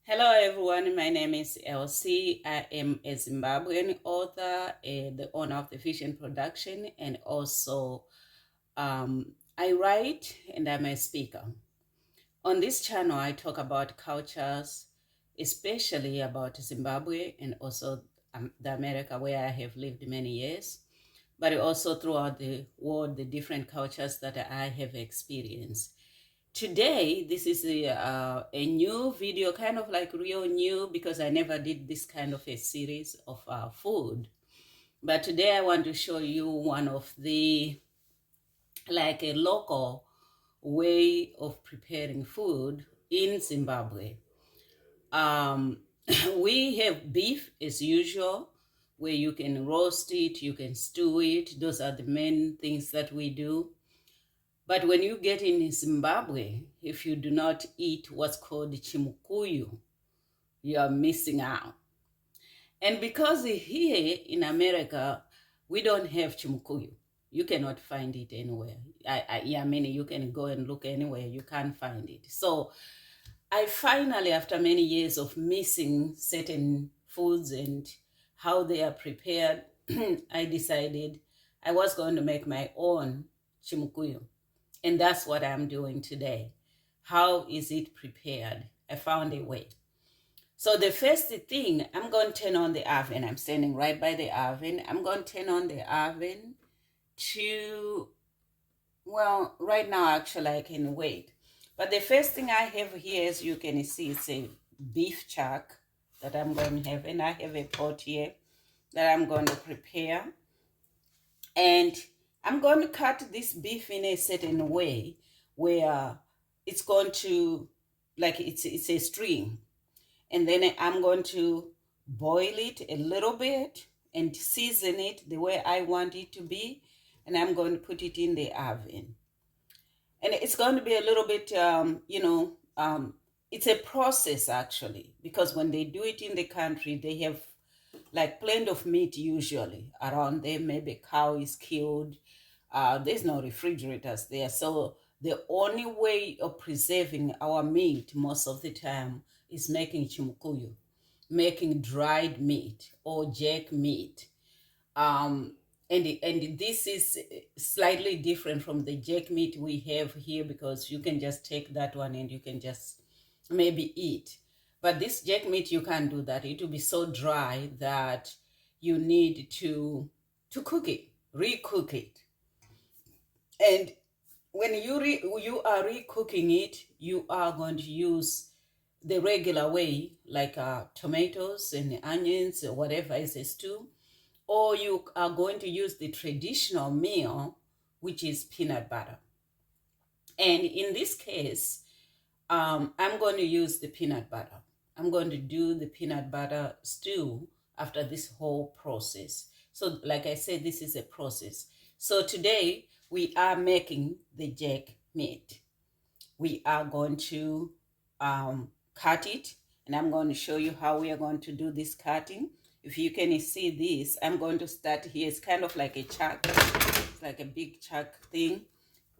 Hello everyone, my name is Elsie. I am a Zimbabwean author, the owner of the Vision Production, and also I write and I'm a speaker. On this channel, I talk about cultures, especially about Zimbabwe and also the America where I have lived many years, but also throughout the world, the different cultures that I have experienced. Today, this is a new video, kind of like real new, because I never did this kind of a series of food. But today I want to show you one of the, like a local way of preparing food in Zimbabwe. Um, we have beef as usual, where you can roast it, you can stew it. Those are the main things that we do. But when you get in Zimbabwe, if you do not eat what's called chimukuyo, you are missing out. And because here in America, we don't have chimukuyo. You cannot find it anywhere. I mean, you can go and look anywhere. You can't find it. So I finally, after many years of missing certain foods and how they are prepared, I decided I was going to make my own chimukuyo. And that's what I'm doing today. How is it prepared? I found a way. So the first thing, I'm going to turn on the oven. I'm standing right by the oven. I'm going to turn on the oven to, well, right now actually I can wait. But the first thing I have here, as you can see, it's a beef chuck that I'm going to have. And I have a pot here that I'm going to prepare. And I'm going to cut this beef in a certain way where it's going to, like it's a string. And then I'm going to boil it a little bit and season it the way I want it to be. And I'm going to put it in the oven. And it's going to be a little bit, it's a process actually, because when they do it in the country, they have like plenty of meat usually around them. Maybe cow is killed. There's no refrigerators there. So the only way of preserving our meat most of the time is making chimukuyo, making dried meat or jack meat. And this is slightly different from the jack meat we have here, because you can just take that one and you can just maybe eat. But this jack meat, you can't do that. It will be so dry that you need to cook it, recook it. And when you are recooking it, you are going to use the regular way, like tomatoes and onions or whatever is a stew, or you are going to use the traditional meal, which is peanut butter. And in this case, I'm going to use the peanut butter. I'm going to do the peanut butter stew after this whole process. So like I said, this is a process. So today we are making the jack meat. We are going to cut it, and I'm going to show you how we are going to do this cutting. If you can see this, I'm going to start here. It's kind of like a chuck. It's like a big chuck thing.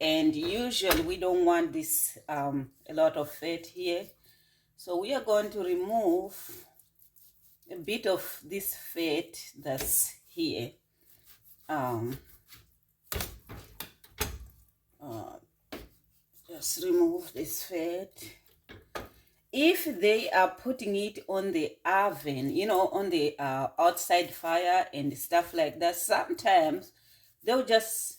And usually we don't want this, a lot of fat here. So we are going to remove a bit of this fat that's here. Just remove this fat. If they are putting it on the oven, on the outside fire and stuff like that, sometimes they'll just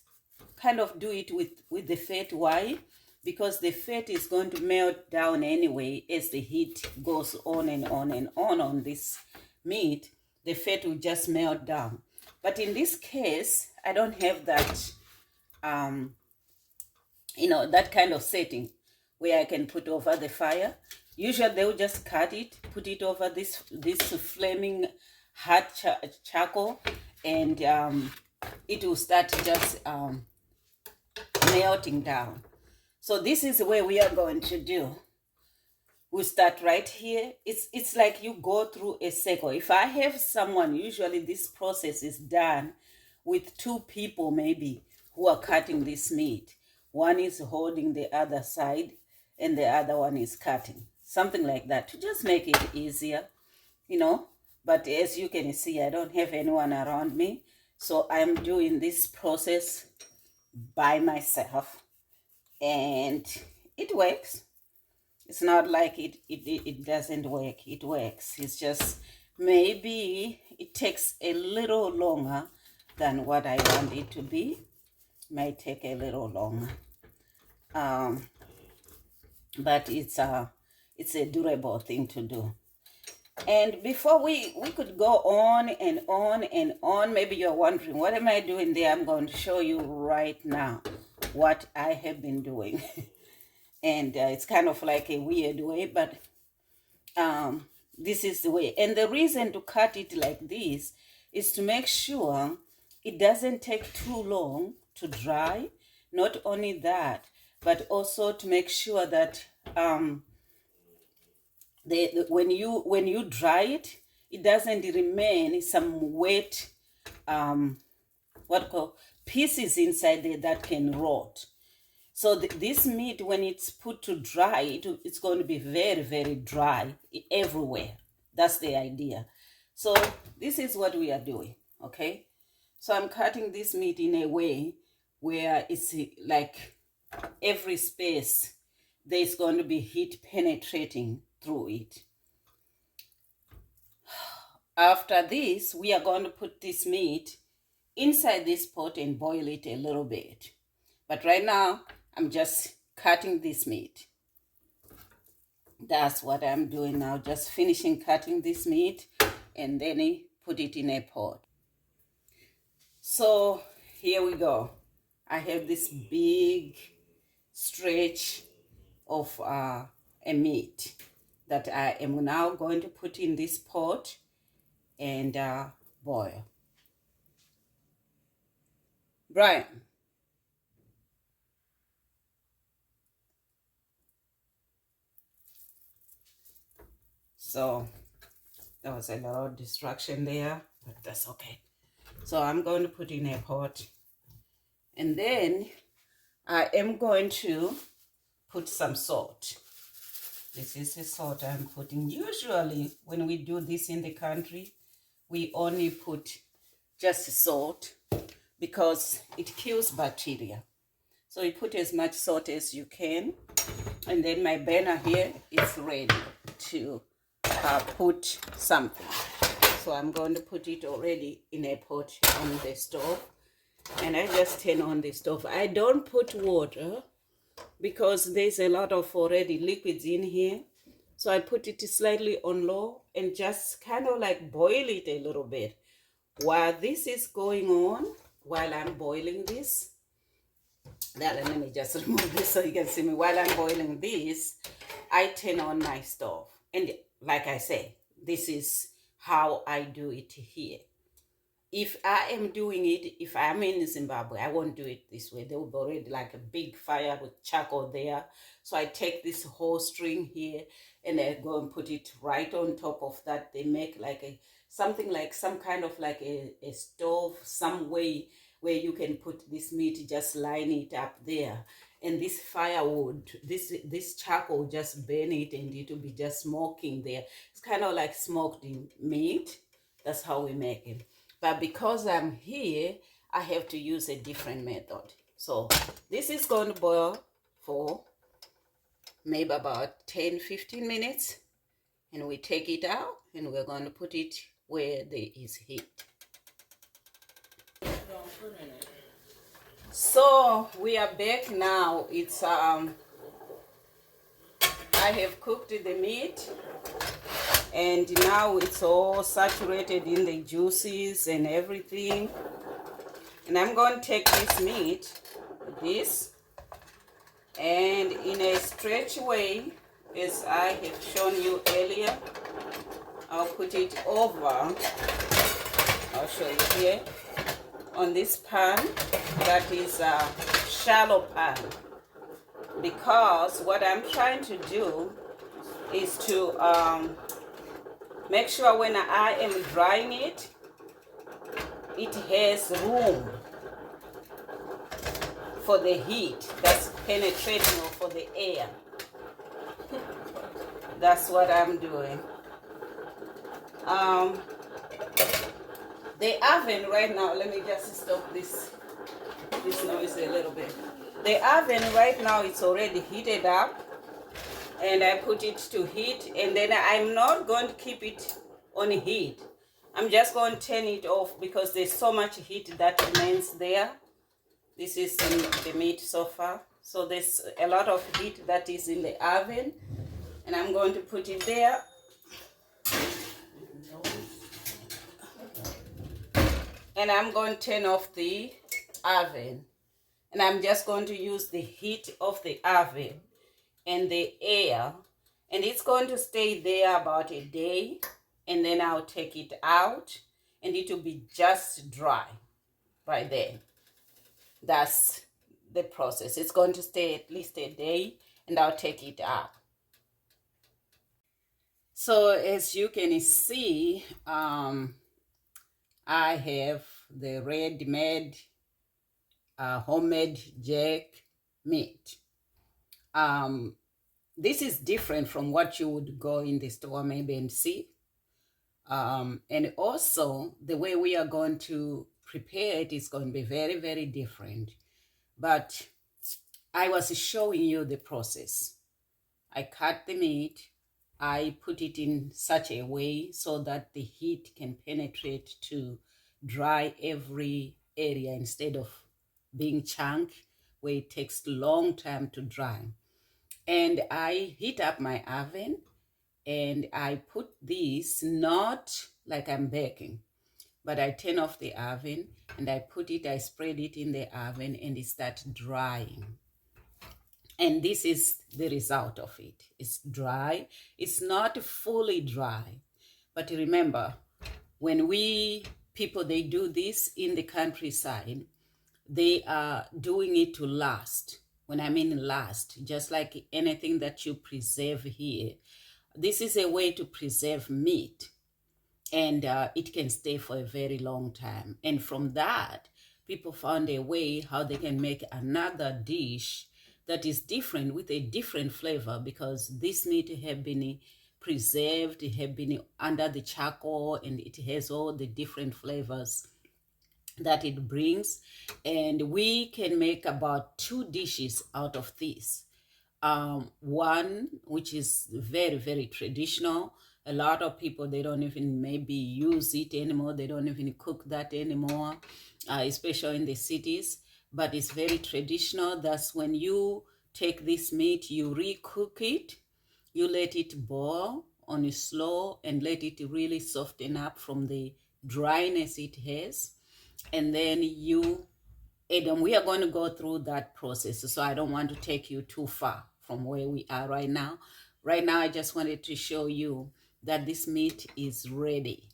kind of do it with the fat. Why? Because the fat is going to melt down anyway as the heat goes on and on and on this meat. The fat will just melt down. But in this case, I don't have that, that kind of setting where I can put over the fire. Usually they will just cut it, put it over this flaming hot charcoal, and it will start just melting down. So this is where we are going to do. We start right here. It's like you go through a circle. If I have someone, usually this process is done with two people maybe who are cutting this meat. One is holding the other side and the other one is cutting. something like that, to just make it easier, you know. But as you can see, I don't have anyone around me, so I'm doing this process by myself, and it works. It's not like it doesn't work. It works. It's just maybe it takes a little longer than what I want it to be. Might take a little longer, but it's a durable thing to do. And before we could go on and on and on, maybe you're wondering, what am I doing there? I'm going to show you right now what I have been doing. And it's kind of like a weird way, but this is the way. And the reason to cut it like this is to make sure it doesn't take too long to dry. Not only that, but also to make sure that when you dry it, it doesn't remain some wet pieces inside there that can rot. So this meat, when it's put to dry, it's going to be very, very dry everywhere. That's the idea. So this is what we are doing, okay? So I'm cutting this meat in a way where it's like every space, there's going to be heat penetrating through it. After this, we are going to put this meat inside this pot and boil it a little bit. But right now, I'm just cutting this meat. That's what I'm doing now, just finishing cutting this meat and then put it in a pot. So here we go. I have this big stretch of a meat that I am now going to put in this pot and boil. Brian. So there was a lot of distraction there, but that's okay. So I'm going to put in a pot, and then I am going to put some salt. This is the salt I'm putting. Usually when we do this in the country, we only put just salt because it kills bacteria. So you put as much salt as you can. And then my burner here is ready to put something. So I'm going to put it already in a pot on the stove. And I just turn on the stove. I don't put water because there's a lot of already liquids in here. So I put it slightly on low and just kind of like boil it a little bit. While this is going on, while I'm boiling this, let me just remove this so you can see me. While I'm boiling this, I turn on my stove. And like I say, this is how I do it here. If I am doing it, if I'm in Zimbabwe, I won't do it this way. There will be already like a big fire with charcoal there. So I take this whole string here and I go and put it right on top of that. They make like something like some kind of like a stove, some way where you can put this meat, just line it up there. And this firewood, this charcoal, just burn it and it will be just smoking there. It's kind of like smoked meat. That's how we make it. But because I'm here, I have to use a different method. So this is going to boil for maybe about 10-15 minutes. And we take it out and we're going to put it where there is heat. So we are back now. It's I have cooked the meat and now it's all saturated in the juices and everything. And I'm going to take this meat, and in a stretch way, as I have shown you earlier, I'll put it over. I'll show you here on this pan that is a shallow pan, because what I'm trying to do is to make sure when I am drying it, it has room for the heat that's penetrating or for the air that's what I'm doing. The oven right now, let me just stop this noise a little bit. The oven right now, it's already heated up, and I put it to heat, and then I'm not going to keep it on heat. I'm just going to turn it off because there's so much heat that remains there. This is the meat so far. So there's a lot of heat that is in the oven, and I'm going to put it there. And I'm going to turn off the oven. And I'm just going to use the heat of the oven and the air. And it's going to stay there about a day. And then I'll take it out. And it will be just dry by then. That's the process. It's going to stay at least a day. And I'll take it out. So as you can see, I have the ready-made homemade jerk meat. This is different from what you would go in the store maybe and see. And also the way we are going to prepare it is going to be very, very different. But I was showing you the process. I cut the meat. I put it in such a way so that the heat can penetrate to dry every area instead of being chunk where it takes a long time to dry. And I heat up my oven and I put this not like I'm baking, but I turn off the oven and I spread it in the oven and it starts drying. And this is the result of it. It's dry. It's not fully dry. But remember, when people do this in the countryside, they are doing it to last. When I mean last, just like anything that you preserve here, this is a way to preserve meat. And it can stay for a very long time. And from that, people found a way how they can make another dish that is different with a different flavor, because this meat have been preserved, it have been under the charcoal, and it has all the different flavors that it brings. And we can make about 2 dishes out of this. One, which is very, very traditional. A lot of people, they don't even maybe use it anymore. They don't even cook that anymore, especially in the cities. But it's very traditional. That's when you take this meat, you recook it, you let it boil on slow and let it really soften up from the dryness it has. And then Adam, we are going to go through that process. So I don't want to take you too far from where we are right now. Right now, I just wanted to show you that this meat is ready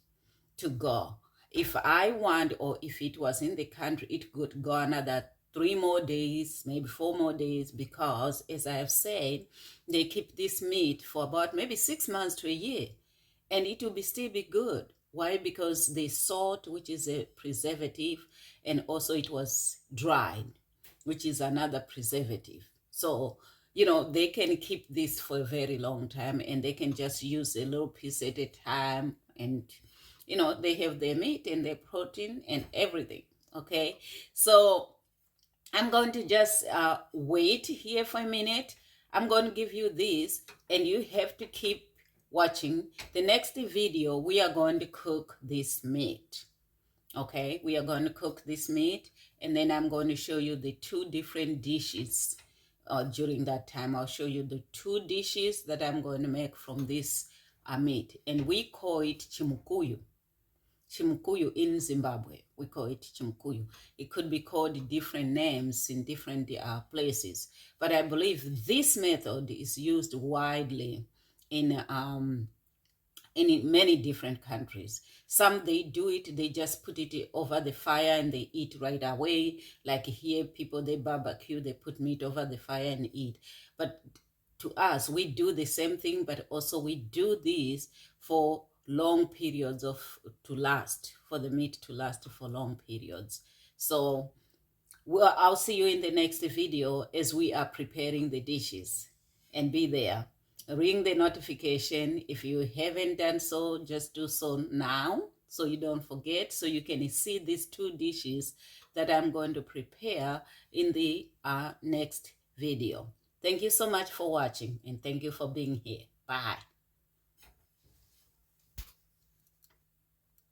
to go. If I want, or if it was in the country, it could go another 3 more days, maybe 4 more days, because as I have said, they keep this meat for about maybe 6 months to a year, and it will still be good. Why? Because the salt, which is a preservative, and also it was dried, which is another preservative. So, they can keep this for a very long time, and they can just use a little piece at a time, and they have their meat and their protein and everything. Okay, so I'm going to just wait here for a minute. I'm going to give you this, and you have to keep watching. The next video, we are going to cook this meat. Okay, we are going to cook this meat, and then I'm going to show you the 2 different dishes. During that time, I'll show you the 2 dishes that I'm going to make from this meat, and we call it chimukuyo. Chimukuyu in Zimbabwe, we call it chimukuyu. It could be called different names in different places, but I believe this method is used widely in many different countries. Some, they do it, they just put it over the fire and they eat right away. Like here, people, they barbecue, they put meat over the fire and eat. But to us, we do the same thing, but also we do this for long periods for the meat to last for long periods. So I'll see you in the next video as we are preparing the dishes, and be there. ring the notification. If you haven't done so, just do so now so you don't forget, so you can see these 2 dishes that I'm going to prepare in the next video. Thank you so much for watching, and thank you for being here. Bye.